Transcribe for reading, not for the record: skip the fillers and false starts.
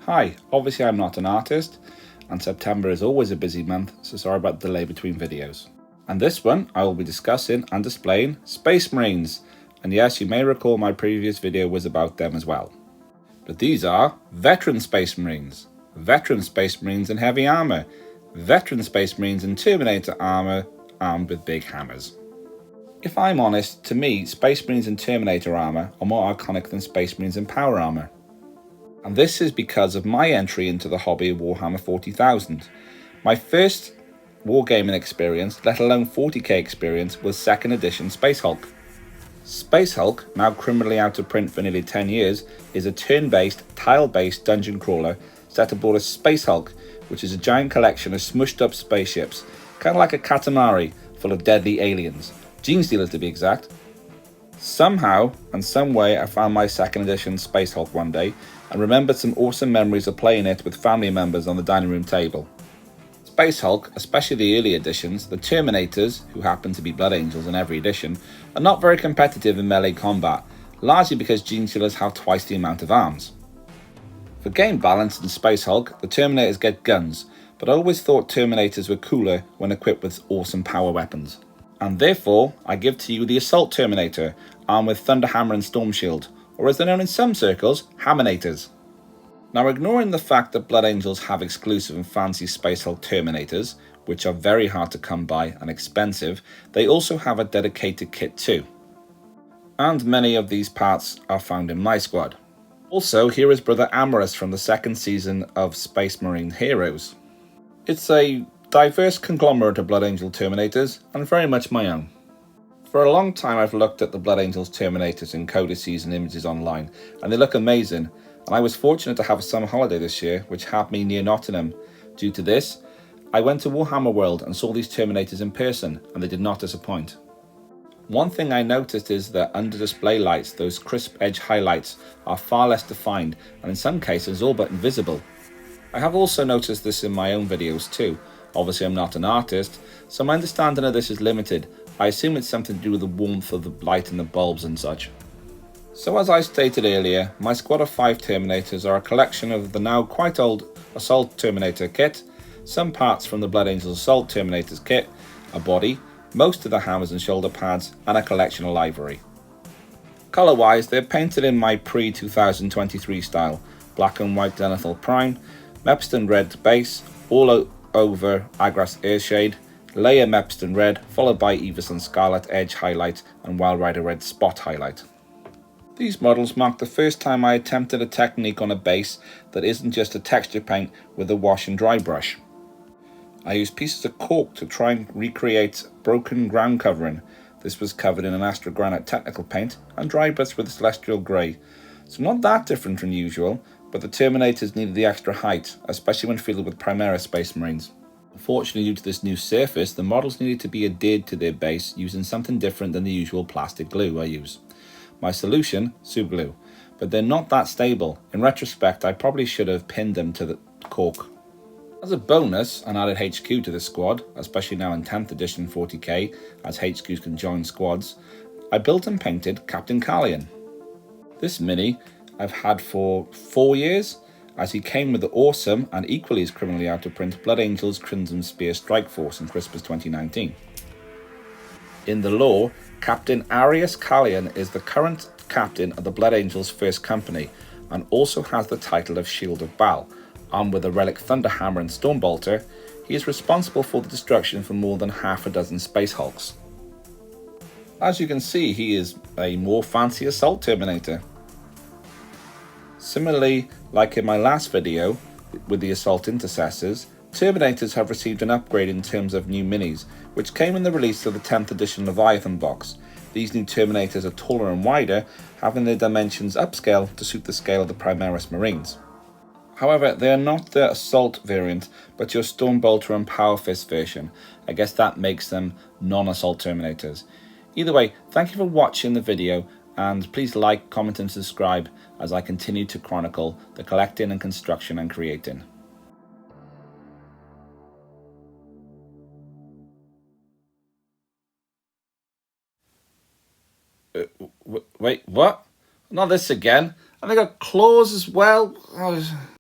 Hi, obviously I'm not an artist, and September is always a busy month, so sorry about the delay between videos. And this one, I will be discussing and displaying Space Marines, and yes, you may recall my previous video was about them as well. But these are veteran Space Marines in heavy armour, veteran Space Marines in Terminator armour, armed with big hammers. If I'm honest, to me, Space Marines in Terminator armour are more iconic than Space Marines in power armour. And this is because of my entry into the hobby of Warhammer 40,000. My first wargaming experience, let alone 40k experience, was 2nd edition Space Hulk. Space Hulk, now criminally out of print for nearly 10 years, is a turn-based, tile-based dungeon crawler set aboard a Space Hulk, which is a giant collection of smushed up spaceships, kind of like a Katamari full of deadly aliens, gene stealers to be exact. Somehow and some way I found my 2nd edition Space Hulk one day and remembered some awesome memories of playing it with family members on the dining room table. Space Hulk, especially the early editions, the Terminators, who happen to be Blood Angels in every edition, are not very competitive in melee combat, largely because gene stealers have twice the amount of arms. For game balance in Space Hulk, the Terminators get guns, but I always thought Terminators were cooler when equipped with awesome power weapons. And therefore, I give to you the Assault Terminator, armed with Thunderhammer and Storm Shield, or as they're known in some circles, Hamminators. Now, ignoring the fact that Blood Angels have exclusive and fancy Space Hulk Terminators, which are very hard to come by and expensive, they also have a dedicated kit too. And many of these parts are found in my squad. Also, here is Brother Amorous from the 2nd season of Space Marine Heroes. It's a diverse conglomerate of Blood Angel Terminators, and very much my own. For a long time I've looked at the Blood Angels Terminators in codices and images online, and they look amazing, and I was fortunate to have a summer holiday this year, which had me near Nottingham. Due to this, I went to Warhammer World and saw these Terminators in person, and they did not disappoint. One thing I noticed is that under display lights, those crisp edge highlights are far less defined, and in some cases all but invisible. I have also noticed this in my own videos too. Obviously I'm not an artist, so my understanding of this is limited. I assume it's something to do with the warmth of the light in the bulbs and such. So as I stated earlier, my squad of 5 Terminators are a collection of the now quite old Assault Terminator kit, some parts from the Blood Angels Assault Terminators kit, a body, most of the hammers and shoulder pads, and a collection of livery. Colour wise, they're painted in my pre-2023 style, black and white Denethor Prime, Mepston red base, all over Agras Airshade, layer Mepston red, followed by Everson Scarlet edge highlight and Wild Rider red spot highlight. These models mark the first time I attempted a technique on a base that isn't just a texture paint with a wash and dry brush. I used pieces of cork to try and recreate broken ground covering. This was covered in an Astra Granite technical paint and dry brush with a Celestial Grey, so not that different from usual, but the Terminators needed the extra height, especially when fielded with Primera Space Marines. Unfortunately, due to this new surface, the models needed to be adhered to their base using something different than the usual plastic glue I use. My solution, super glue, but they're not that stable. In retrospect, I probably should have pinned them to the cork. As a bonus, and added HQ to the squad, especially now in 10th edition 40k, as HQs can join squads, I built and painted Captain Carlion. This mini I've had for 4 years, as he came with the awesome and equally as criminally out of print Blood Angels Crimson Spear Strike Force in Christmas 2019. In the lore, Captain Arius Carlion is the current captain of the Blood Angels First Company, and also has the title of Shield of Baal. Armed with a relic Thunderhammer and Stormbolter, he is responsible for the destruction for more than half a dozen Space Hulks. As you can see, he is a more fancy Assault Terminator. Similarly, like in my last video with the Assault Intercessors, Terminators have received an upgrade in terms of new minis, which came in the release of the 10th edition Leviathan box. These new Terminators are taller and wider, having their dimensions upscale to suit the scale of the Primaris Marines. However, they are not the Assault variant, but your Stormbolter and Power Fist version. I guess that makes them non-Assault Terminators. Either way, thank you for watching the video, and please like, comment and subscribe as I continue to chronicle the collecting and construction and creating. Wait, what? Not this again. And they got claws as well. Oh.